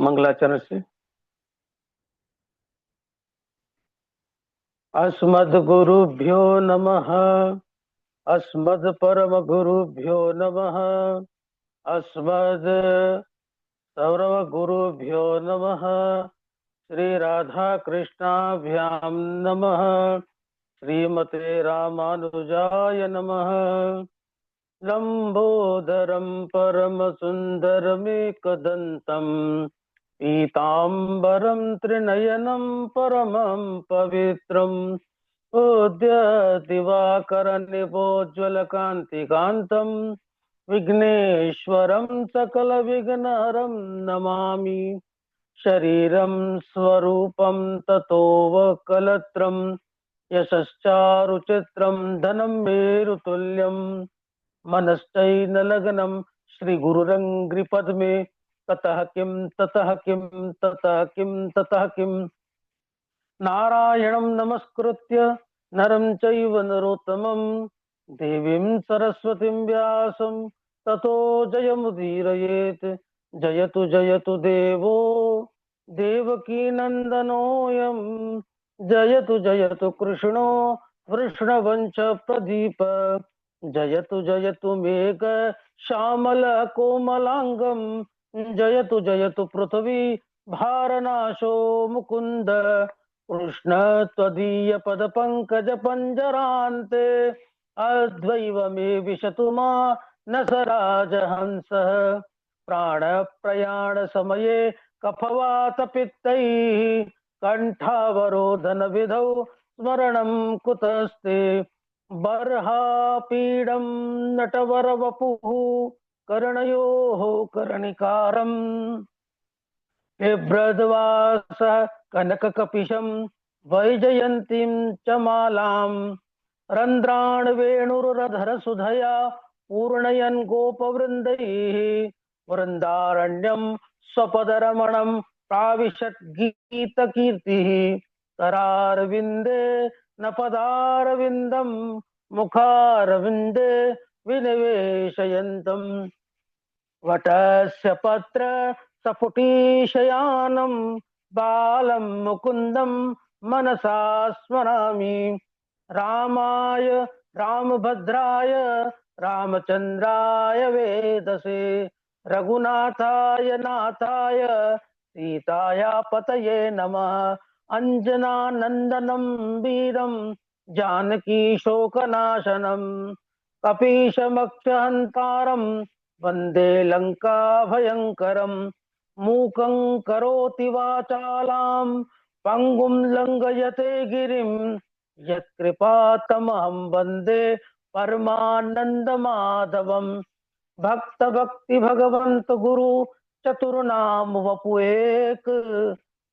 मंगलाचरण से। अस्मद्गुरुभ्यो नमः। अस्मद्परमगुरुभ्यो नमः। अस्मद् सर्वगुरुभ्यो नमः। श्री राधा कृष्णाभ्यां नमः। श्रीमते रामानुजाय नमः। लंबोदरं परमसुन्दरमेकदन्तं पीताम्बरं त्रिनयनं परमं पवित्रम् दिवाकरनिभोज्ज्वलकान्तिकान्तं विघ्नेश्वरं सकलविघ्नहरं नमामि। शरीरं स्वरूपं ततो वकलत्रं यशश्चारुचित्रं धनं मेरुतुल्यं मनश्चैनलग्नं श्रीगुरुरङ्घ्रिपद्मे ततः किं ततः किं ततः किं ततः किं नारायणं नमस्कृत्य नरं चैव नरोत्तमं देवीं सरस्वतीं व्यासं ततो जयमुदीरयेत्। जयतु जयतु देवो देवकीनन्दनोऽयं। जयतु जयतु कृष्णो वृषणवंश प्रदीप। जयतु जयतु मेघ श्यामल कोमलांगम। जयतु जयतु पृथ्वी भारनाशो मुकुंद। कृष्ण त्वदीय पद पंकज पंजरान्ते अद्वैव मे विशतु मा न स राजहंसः। प्राण प्रयाण समये कफवात पित्तैः कंठावरोधन विधौ स्मरणं कुतस्ते। बर्हापीडं नटवरवपुः कर्णयोः कर्णिकारम् बिभ्रद्वासः कनककपिशं वैजयन्तीं च मालां रन्ध्रान् वेणुरधरसुधया पूर्णयन् गोपवृन्दैः वृन्दारण्यं स्वपदरमणं प्राविशत् गीतकीर्तिः। करारविन्दे न पदारविन्दं मुखारविन्दे विनिवेशयन्तम् वटस्य पत्र सपुटीशयानं बालं मुकुन्दं मनसा स्मरामि। रामाय रामभद्राय रामचन्द्राय वेदसे रघुनाथाय नाथाय सीताया पतये नमः। अंजनानंदनं वीरं जानकी शोकनाशनं कपीशमक्षहन्तारं वंदे लंका भयंकरं। मूकं करोति वाचालां पंगुं लंघयते गिरिं यत्कृपातमहं वन्दे परमानंद माधवम्। भक्त भक्ति भगवंत गुरु चतुर्नाम वपु एक।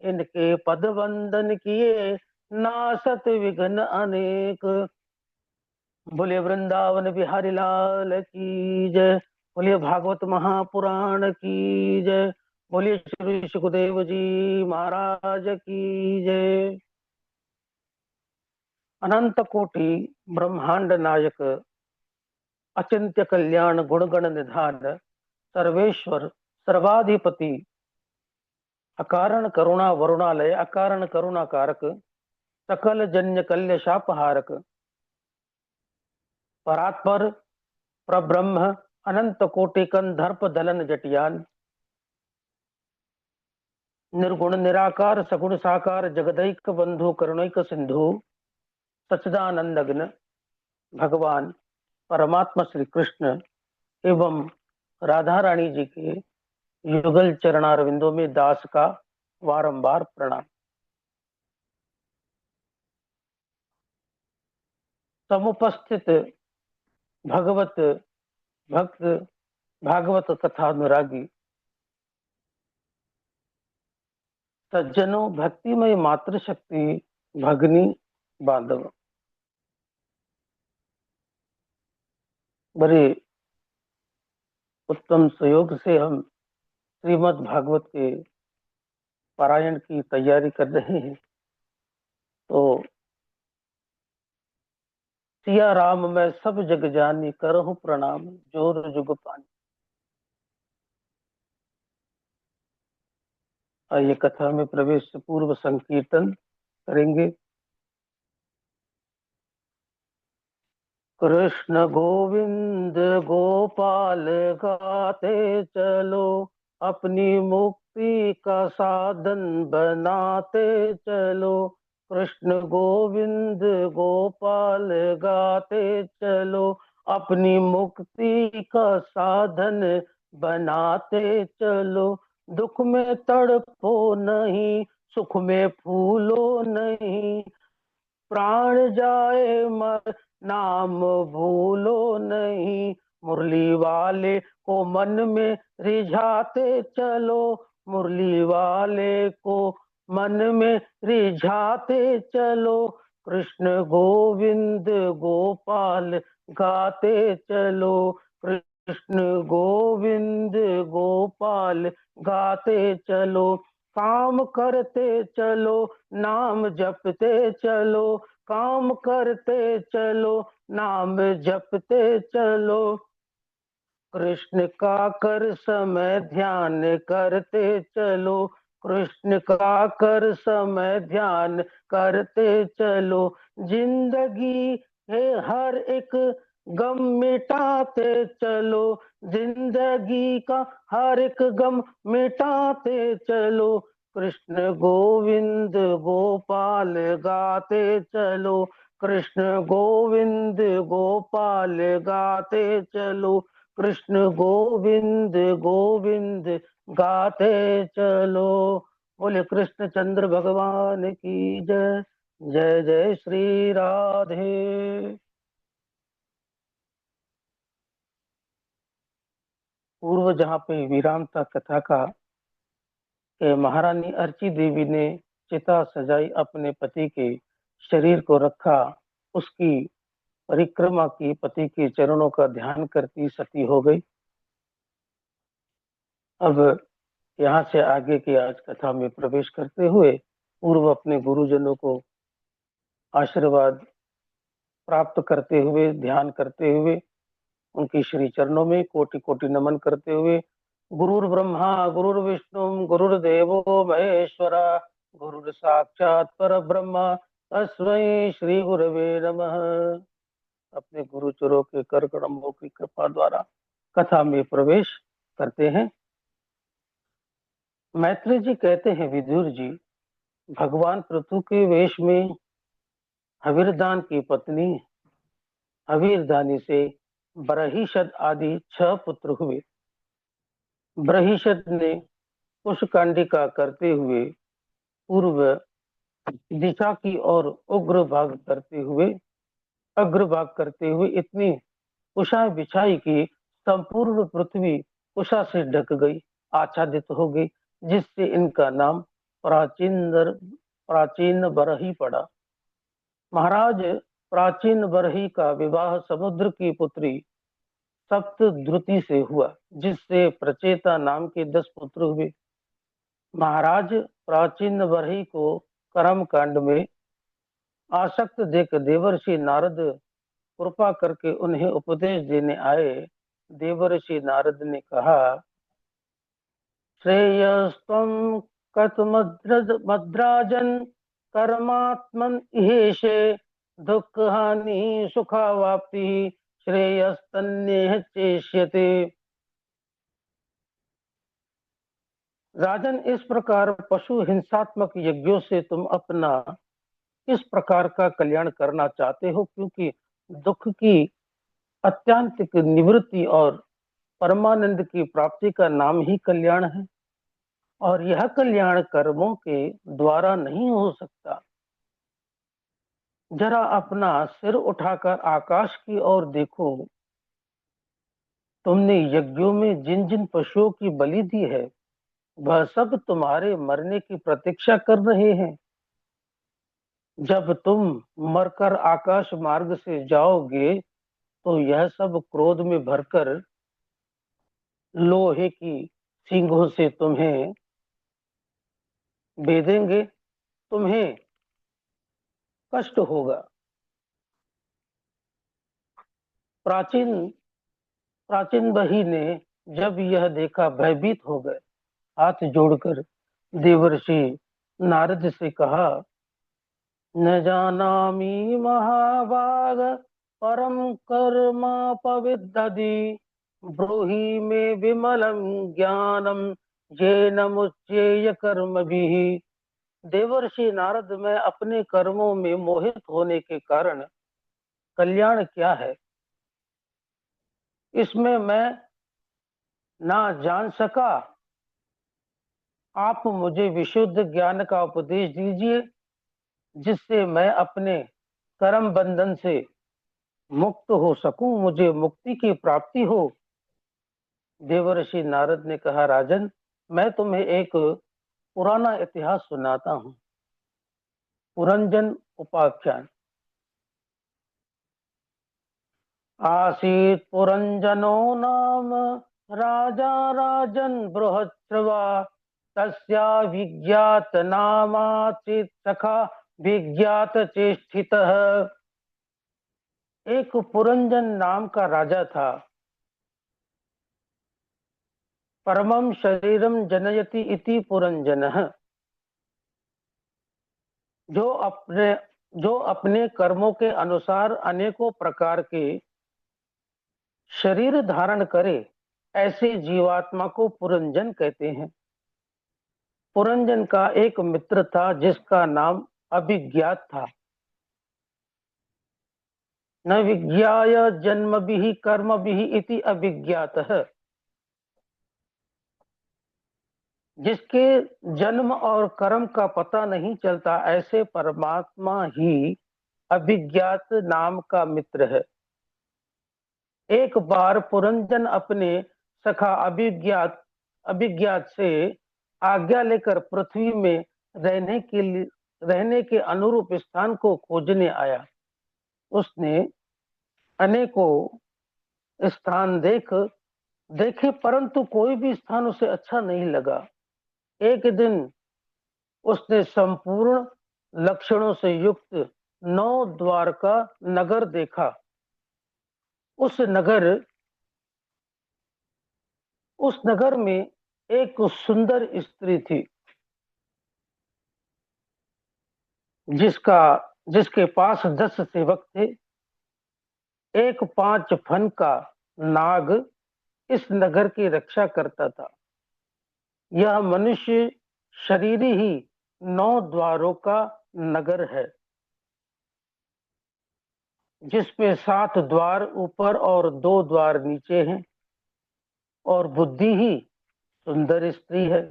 इनके पद वंदन किए नासत विघ्न अनेक। बोलिए वृंदावन बिहारी लाल की जय। बोलिए भागवत महापुराण की जय। बोलिए श्री सुखदेव जी महाराज की जय। अनंत कोटि ब्रह्मांड नायक अचिंत्य कल्याण गुणगण निधान सर्वेश्वर सर्वाधिपति अकारण करुणा वरुणालय अकारण करुणा कारक सकल जन्य कल्य शापहारक परात्पर प्रब्रह्म अनंत कोटि कंधर्प दलन जटियान निर्गुण निराकार सगुण साकार जगदैक बंधु करुणैक सिंधु सच्चिदानंदग्न भगवान परमात्मा श्री कृष्ण एवं राधा रानी जी के युगल चरणारविंदों में दास का बारंबार प्रणाम। समुपस्थित भगवत भक्त भागवत कथानुरागी सज्जनों भक्तिमय मातृशक्ति भगनी बांधव बड़े उत्तम सहयोग से हम श्रीमद् भागवत के पारायण की तैयारी कर रहे हैं। तो सिया राम मैं सब जग जानी करहु प्रणाम जोर जुग पानी। आइए कथा में प्रवेश से पूर्व संकीर्तन करेंगे। कृष्ण गोविंद गोपाल गाते चलो, अपनी मुक्ति का साधन बनाते चलो। कृष्ण गोविंद गोपाल गाते चलो, अपनी मुक्ति का साधन बनाते चलो। दुख में तड़पो नहीं, सुख में फूलो नहीं, प्राण जाए मर नाम भूलो नहीं। मुरली वाले को मन में रिझाते चलो, मुरली वाले को मन में रिझाते चलो। कृष्ण गोविंद गोपाल गाते चलो, कृष्ण गोविंद गोपाल गाते चलो। काम करते चलो, नाम जपते चलो, काम करते चलो, नाम जपते चलो। कृष्ण का कर समय ध्यान करते चलो, कृष्ण का कर समय ध्यान करते चलो। जिंदगी है हर एक गम मिटाते चलो, जिंदगी का हर एक गम मिटाते चलो। कृष्ण गोविंद गोपाल गाते चलो, कृष्ण गोविंद गोपाल गाते चलो। कृष्ण गोविंद गोविंद गाते चलो। बोले कृष्ण चंद्र भगवान की जय। जय जय श्री राधे। पूर्व जहाँ पे विराम था कथा का, महारानी अर्ची देवी ने चिता सजाई, अपने पति के शरीर को रखा, उसकी परिक्रमा की, पति के चरणों का ध्यान करती सती हो गई। अब यहाँ से आगे की आज कथा में प्रवेश करते हुए पूर्व अपने गुरुजनों को आशीर्वाद प्राप्त करते हुए, ध्यान करते हुए, उनकी श्री चरणों में कोटि कोटि नमन करते हुए, गुरुर् ब्रह्मा गुरुर्विष्णु गुरुर्देवो महेश्वरा, गुरुर् साक्षात पर ब्रह्म, तस्मै श्री गुरवे नमः। अपने गुरुचरों के कर कड़मों की कृपा द्वारा कथा में प्रवेश करते हैं। मैत्री जी कहते हैं, विदुर जी, भगवान पृथु के वेश में हविरदान की पत्नी हविरदानी से बरहिषद आदि 6 पुत्र हुए। बरहिषद ने कुशकांडिका करते हुए पूर्व दिशा की ओर अग्रभाग करते हुए इतनी उषा बिछाई कि संपूर्ण पृथ्वी उषा से ढक गई, आच्छादित हो गई, जिससे इनका नाम प्राचीन बरही पड़ा। महाराज प्राचीन बरही का विवाह समुद्र की पुत्री सप्तद्रुति से हुआ, जिससे प्रचेता नाम के 10 पुत्र हुए। महाराज प्राचीन बरही को कर्म कांड में आसक्त देख देवर्षि नारद कृपा करके उन्हें उपदेश देने आए। देवर्षि नारद ने कहा, श्रेयस्त्वं कतमद्राजन कर्मात्मन इहेशे, दुख हानि सुखावाप्ति श्रेयस्तन्येह चेष्यते। राजन, इस प्रकार पशु हिंसात्मक यज्ञों से तुम अपना किस प्रकार का कल्याण करना चाहते हो, क्योंकि दुख की अत्यांतिक निवृत्ति और परमानंद की प्राप्ति का नाम ही कल्याण है, और यह कल्याण कर्मों के द्वारा नहीं हो सकता। जरा अपना सिर उठाकर आकाश की ओर देखो, तुमने यज्ञों में जिन जिन पशुओं की बलि दी है, वह सब तुम्हारे मरने की प्रतीक्षा कर रहे हैं। जब तुम मरकर आकाश मार्ग से जाओगे तो यह सब क्रोध में भरकर लोहे की सींगों से तुम्हें बेधेंगे, तुम्हें कष्ट होगा। प्राचीन प्राचीन बही ने जब यह देखा भयभीत हो गए, हाथ जोड़कर देवर्षि नारद से कहा, न जानामि महाभाग परम कर्म पविद्धि, ब्रूहि मे विमलं ज्ञानम येन मुच्येय कर्मभिः। देवर्षि नारद, मैं अपने कर्मों में मोहित होने के कारण कल्याण क्या है, इसमें मैं ना जान सका। आप मुझे विशुद्ध ज्ञान का उपदेश दीजिए, जिससे मैं अपने कर्म बंधन से मुक्त हो सकूं, मुझे मुक्ति की प्राप्ति हो। देवर्षि नारद ने कहा, राजन, मैं तुम्हें एक पुराना इतिहास सुनाता हूँ। पुरंजन उपाख्यान। आसीत् पुरंजनो नाम राजा राजन बृहत्सवा, तस्या विज्ञात नामाचित सखा विज्ञात चेष्टितः। एक पुरंजन नाम का राजा था। परमं शरीरम जनयति इति पुरंजनः। जो अपने कर्मों के अनुसार अनेकों प्रकार के शरीर धारण करे, ऐसे जीवात्मा को पुरंजन कहते हैं। पुरंजन का एक मित्र था जिसका नाम अभिज्ञात था। न विज्ञाय जन्मभिः कर्मभिः इति अभिज्ञातः। जिसके जन्म और कर्म का पता नहीं चलता, ऐसे परमात्मा ही अभिज्ञात नाम का मित्र है। एक बार पुरंजन अपने सखा अभिज्ञात से आज्ञा लेकर पृथ्वी में रहने के अनुरूप स्थान को खोजने आया। उसने अनेकों स्थान देखे, परंतु कोई भी स्थान उसे अच्छा नहीं लगा। एक दिन उसने संपूर्ण लक्षणों से युक्त 9 द्वार का नगर देखा। उस नगर में एक सुंदर स्त्री थी, जिसके पास 10 सेवक थे। एक 5 फन का नाग इस नगर की रक्षा करता था। यह मनुष्य शरीर ही 9 द्वारों का नगर है, जिसमें 7 द्वार ऊपर और 2 द्वार नीचे हैं। और बुद्धि ही सुंदर स्त्री है।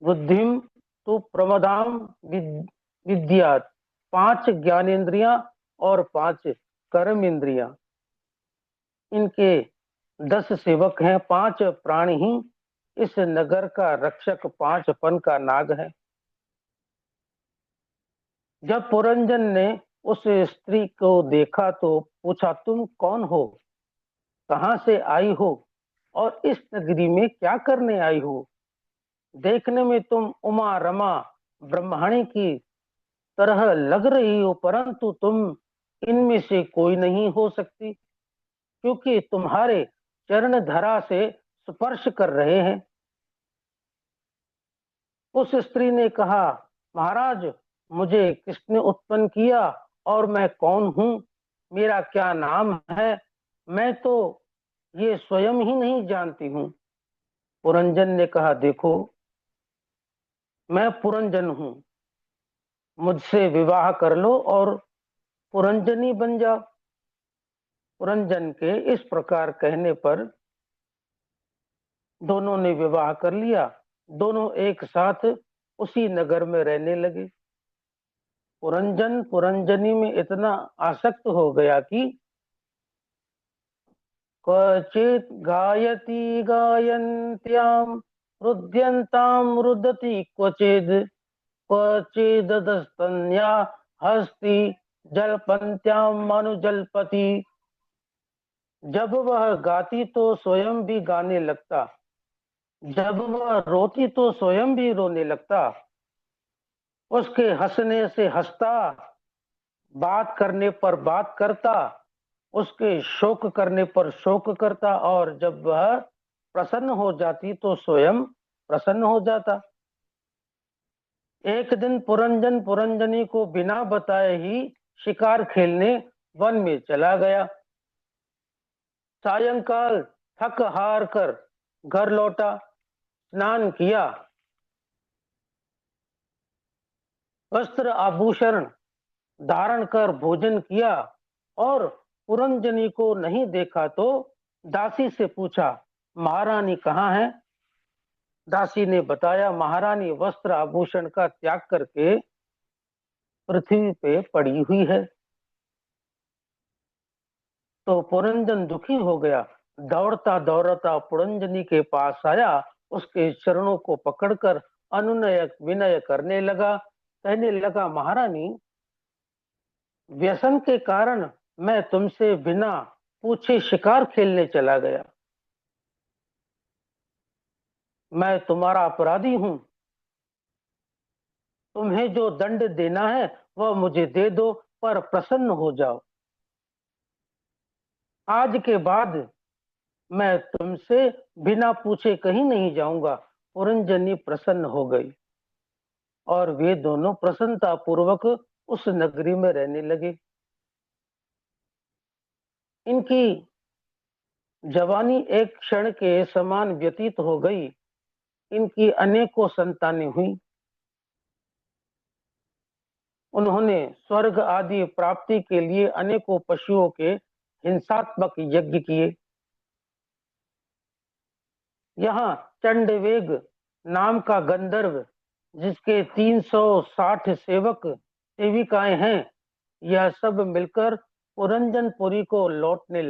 बुद्धिम तो प्रमदाम विद्यात। 5 ज्ञानेन्द्रियां और 5 कर्म इंद्रियां। इनके 10 सेवक हैं। 5 प्राणी ही इस नगर का रक्षक 5 फन का नाग है। जब पुरंजन ने उस स्त्री को देखा तो पूछा, तुम कौन हो, कहां से आई हो और इस नगरी में क्या करने आई हो? देखने में तुम उमा रमा ब्रह्माणी की तरह लग रही हो, परंतु तुम इनमें से कोई नहीं हो सकती, क्योंकि तुम्हारे चरण धरा से स्पर्श कर रहे हैं। उस स्त्री ने कहा, महाराज, मुझे किसने उत्पन्न किया और मैं कौन हूँ, मेरा क्या नाम है, मैं तो ये स्वयं ही नहीं जानती हूँ। पुरंजन ने कहा, देखो, मैं पुरंजन हूँ, मुझसे विवाह कर लो और पुरंजनी बन जाओ। पुरंजन के इस प्रकार कहने पर दोनों ने विवाह कर लिया। दोनों एक साथ उसी नगर में रहने लगे। पुरंजन पुरंजनी में इतना आसक्त हो गया कि क्वचित गायति गायन्त्याम रुद्यन्ताम रुदति क्वचिदस्तन्या हस्ति जलपन्त्याम मनुजलपति। जब वह गाती तो स्वयं भी गाने लगता, जब वह रोती तो स्वयं भी रोने लगता। उसके हंसने से हंसता, बात करने पर बात करता, उसके शोक करने पर शोक करता, और जब वह प्रसन्न हो जाती तो स्वयं प्रसन्न हो जाता। एक दिन पुरंजन पुरंजनी को बिना बताए ही शिकार खेलने वन में चला गया। सायंकाल थक हार कर घर लौटा, स्नान किया, वस्त्र आभूषण धारण कर भोजन किया और पुरंजनी को नहीं देखा तो दासी से पूछा, महारानी कहाँ है? दासी ने बताया, महारानी वस्त्र आभूषण का त्याग करके पृथ्वी पे पड़ी हुई है। तो पुरंजन दुखी हो गया, दौड़ता दौड़ता पुरंजनी के पास आया, उसके चरणों को पकड़कर अनुनय विनय करने लगा, कहने लगा, महारानी व्यसन के कारण मैं तुमसे बिना पूछे शिकार खेलने चला गया। मैं तुम्हारा अपराधी हूं। तुम्हें जो दंड देना है वह मुझे दे दो, पर प्रसन्न हो जाओ। आज के बाद मैं तुमसे बिना पूछे कहीं नहीं जाऊंगा। पुरंजनी प्रसन्न हो गई और वे दोनों प्रसन्नता पूर्वक उस नगरी में रहने लगे। इनकी जवानी एक क्षण के समान व्यतीत हो गई। इनकी अनेकों संतानें हुई। उन्होंने स्वर्ग आदि प्राप्ति के लिए अनेकों पशुओं के हिंसात्मक यज्ञ किए। यहाँ चंडवेग नाम का गंधर्व, जिसके 360 सेवक सेविकाएं हैं, यह सब मिलकर पुरंजनपुरी को लूटने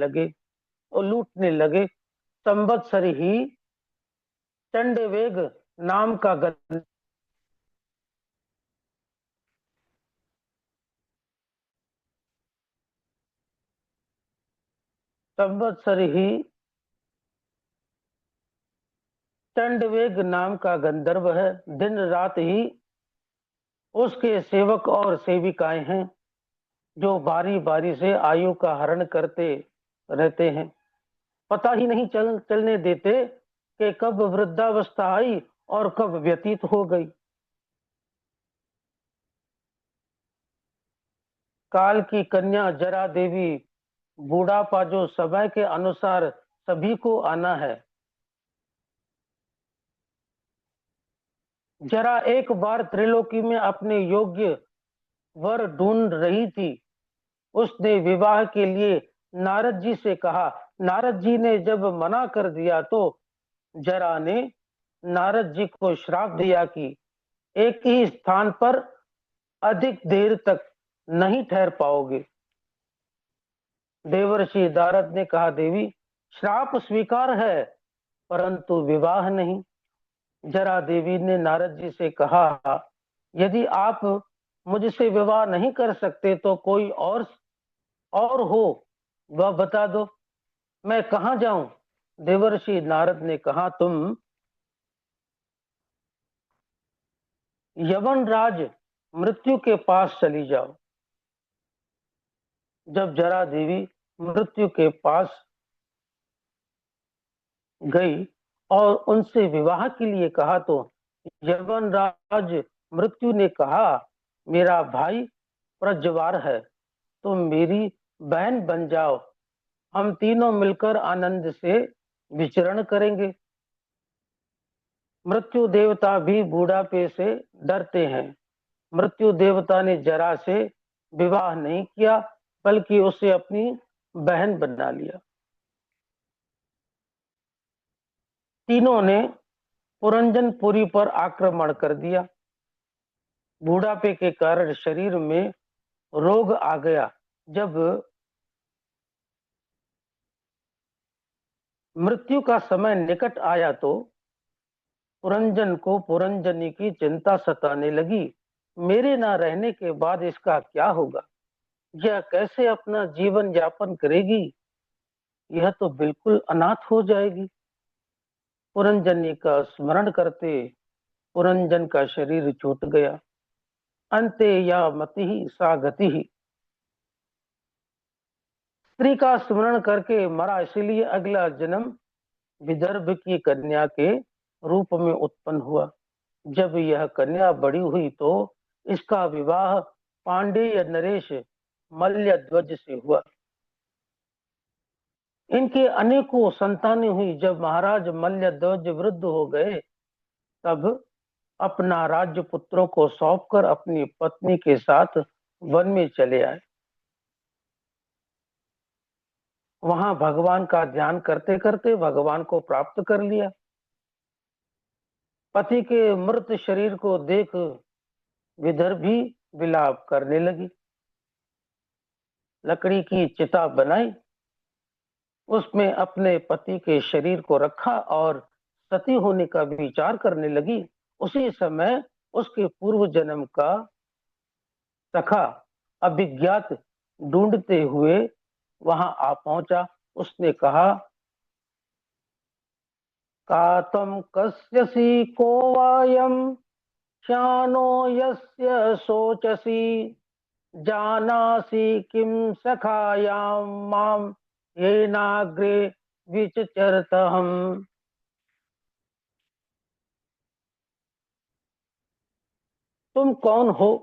लगे। संवत्सर ही चंडवेग नाम का संवत्सर ही चंडवेग नाम का गंधर्व है। दिन रात ही उसके सेवक और सेविकाएं हैं, जो बारी बारी से आयु का हरण करते रहते हैं। पता ही नहीं चलने देते कि कब वृद्धावस्था आई और कब व्यतीत हो गई। काल की कन्या जरा देवी, बूढ़ापा जो समय के अनुसार सभी को आना है। जरा एक बार त्रिलोकी में अपने योग्य वर ढूंढ रही थी। उसने विवाह के लिए नारद जी से कहा। नारद जी ने जब मना कर दिया तो जरा ने नारद जी को श्राप दिया कि एक ही स्थान पर अधिक देर तक नहीं ठहर पाओगे। देवर्षि नारद ने कहा, देवी श्राप स्वीकार है परंतु विवाह नहीं। जरा देवी ने नारद जी से कहा, यदि आप मुझसे विवाह नहीं कर सकते तो कोई और हो वह बता दो, मैं कहाँ जाऊं? देवर्षि नारद ने कहा, तुम यवन राज मृत्यु के पास चली जाओ। जब जरा देवी मृत्यु के पास गई और उनसे विवाह के लिए कहा तो यवन राज मृत्यु ने कहा, मेरा भाई प्रज्वार है, तुम मेरी बहन बन जाओ, हम तीनों मिलकर आनंद से विचरण करेंगे। मृत्यु देवता भी बूढ़ापे से डरते हैं। मृत्यु देवता ने जरा से विवाह नहीं किया बल्कि उसे अपनी बहन बना लिया। तीनों ने पुरंजनपुरी पर आक्रमण कर दिया। बूढ़ापे के कारण शरीर में रोग आ गया। जब मृत्यु का समय निकट आया तो पुरंजन को पुरंजनी की चिंता सताने लगी। मेरे ना रहने के बाद इसका क्या होगा? यह कैसे अपना जीवन यापन करेगी? यह तो बिल्कुल अनाथ हो जाएगी। पुरंजनी का स्मरण करते पुरंजन का शरीर छूट गया। अंते या मति सा गति। स्त्री का स्मरण करके मरा, इसलिए अगला जन्म विदर्भ की कन्या के रूप में उत्पन्न हुआ। जब यह कन्या बड़ी हुई तो इसका विवाह पांडेय नरेश मल्लध्वज से हुआ। इनके अनेकों संतानें हुई। जब महाराज मल्लध्वज वृद्ध हो गए तब अपना राज्य पुत्रों को सौंपकर अपनी पत्नी के साथ वन में चले आए। वहां भगवान का ध्यान करते करते भगवान को प्राप्त कर लिया। पति के मृत शरीर को देख विदर्भी विलाप करने लगी। लकड़ी की चिता बनाई, उसमें अपने पति के शरीर को रखा और सती होने का विचार करने लगी। उसी समय उसके पूर्व जन्म का सखा अभिज्ञात ढूंढते हुए वहां आ पहुंचा। उसने कहा, कातम कस्यसि को वायम श्यानो यस्य शोचसि जानासि किम सखायाम माम येनाग्रे विचरतहम। तुम कौन हो?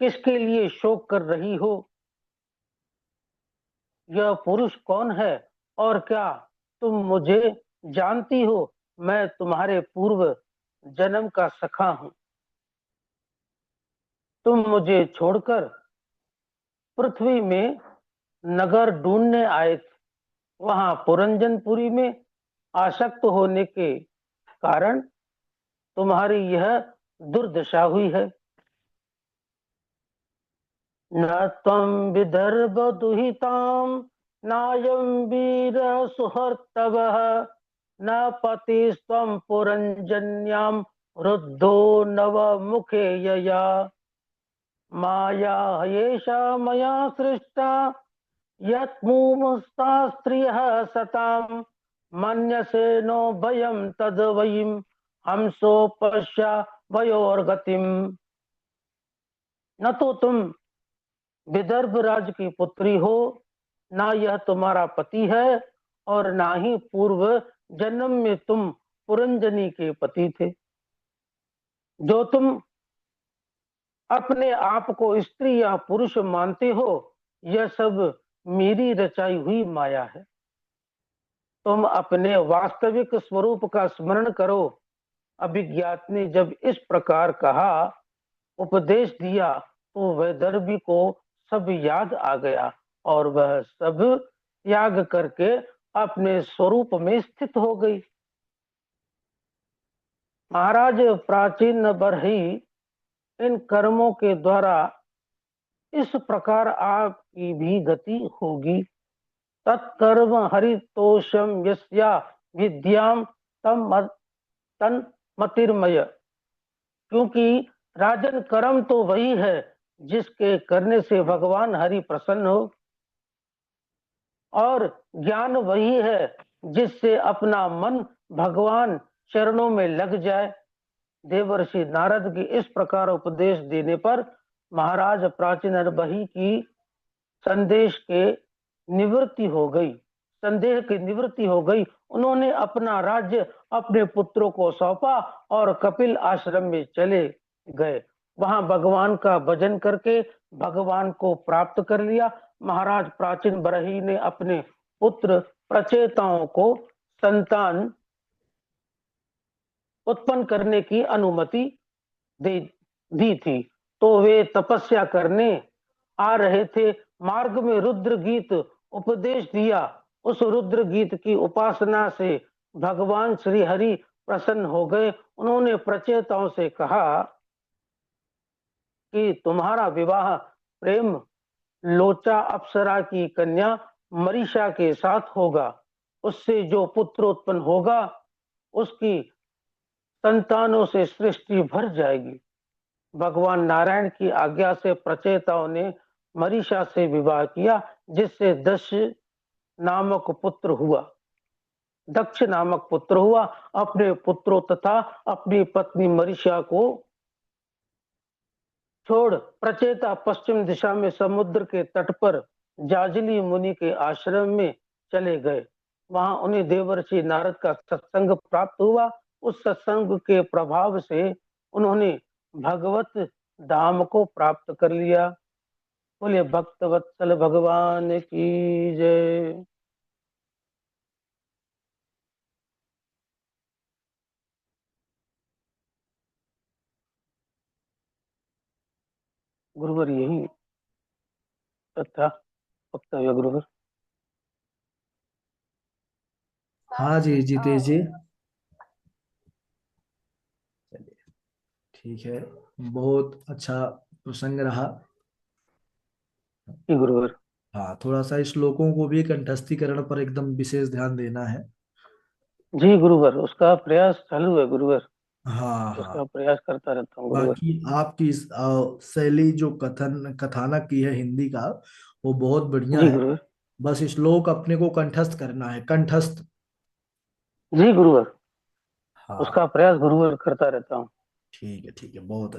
किसके लिए शोक कर रही हो? यह पुरुष कौन है? और क्या तुम मुझे जानती हो? मैं तुम्हारे पूर्व जन्म का सखा हूं। तुम मुझे छोड़कर पृथ्वी में नगर ढूंढने आए थे। वहां पुरंजनपुरी में आसक्त होने के कारण तुम्हारी यह दुर्दशा हुई है। न त्वं विदर्भ दुहितां नायं वीर सुहर्तवः न पतिस्त्वं पुरंजन्यां रुद्धो नवमुखे यया माया ह्येषा मया सृष्टा यत्मुमुस्ता स्त्रियः सतां मन्यसे नो भयं तद् वयं हमसो पश्या वयोर्गतिम। न तो तुम विदर्भ राज की पुत्री हो, ना यह तुम्हारा पति है, और ना ही पूर्व जन्म में तुम पुरंजनी के पति थे। जो तुम अपने आप को स्त्री या पुरुष मानते हो, यह सब मेरी रचाई हुई माया है। तुम अपने वास्तविक स्वरूप का स्मरण करो। अभिज्ञात ने जब इस प्रकार कहा, उपदेश दिया, तो वैदर्भी को सब याद आ गया और वह सब त्याग करके अपने स्वरूप में स्थित हो गई। महाराज प्राचीन बरही, इन कर्मों के द्वारा इस प्रकार आपकी भी गति होगी। तत्कर्म हरितोषम यस्या विद्याम तम तन मतिर्मय। क्योंकि राजन कर्म तो वही है जिसके करने से भगवान हरि प्रसन्न हो, और ज्ञान वही है जिससे अपना मन भगवान चरणों में लग जाए। देवर्षि नारद की इस प्रकार उपदेश देने पर महाराज प्राचीन बही की संदेश के निवृत्ति हो गई, संदेह की निवृत्ति हो गई। उन्होंने अपना राज्य अपने पुत्रों को सौंपा और कपिल आश्रम में चले गए। वहां भगवान का भजन करके भगवान को प्राप्त कर लिया। महाराज प्राचीन बरही ने अपने पुत्र प्रचेताओं को संतान उत्पन्न करने की अनुमति दी थी। तो वे तपस्या करने आ रहे थे। मार्ग में रुद्र गीत उपदेश दिया। उस रुद्र गीत की उपासना से भगवान श्री हरि प्रसन्न हो गए। उन्होंने प्रचेताओं से कहा कि तुम्हारा विवाह प्रेम लोचा अप्सरा की कन्या मरीषा के साथ होगा। उससे जो पुत्र उत्पन्न होगा उसकी संतानों से सृष्टि भर जाएगी। भगवान नारायण की आज्ञा से प्रचेताओं ने मरीषा से विवाह किया, जिससे दक्ष नामक पुत्र हुआ। दक्ष नामक पुत्र हुआ। अपने पुत्रों तथा अपनी पत्नी मरीषा को छोड़ प्रचेता पश्चिम दिशा में समुद्र के तट पर जाजली मुनि के आश्रम में चले गए। वहां उन्हें देवर्षि नारद का सत्संग प्राप्त हुआ। उस सत्संग के प्रभाव से उन्होंने भगवत धाम को प्राप्त कर लिया। बोले भक्त वत्सल भगवान की जय। गुरुवर यही था वक्तव्य गुरुवर। हाँ जी जितेश जी, चलिए ठीक है, बहुत अच्छा प्रसंग रहा। जी गुरुवर। हाँ, थोड़ा सा श्लोकों को भी कंठस्थीकरण पर एकदम विशेष ध्यान देना है। जी गुरुवर, उसका प्रयास चालू है गुरुवर। हाँ हाँ। उसका प्रयास करता रहता हूँ गुरुवर। बाकी आपकी इस, शैली जो कथानक की है हिंदी का, वो बहुत बढ़िया जी है। गुरुवर। बस श्लोक अपने को कंठस्थ करना है, कंठस्थ। जी गुरुवर, हाँ। उसका प्रयास गुरुवर करता रहता हूँ। ठीक है बहुत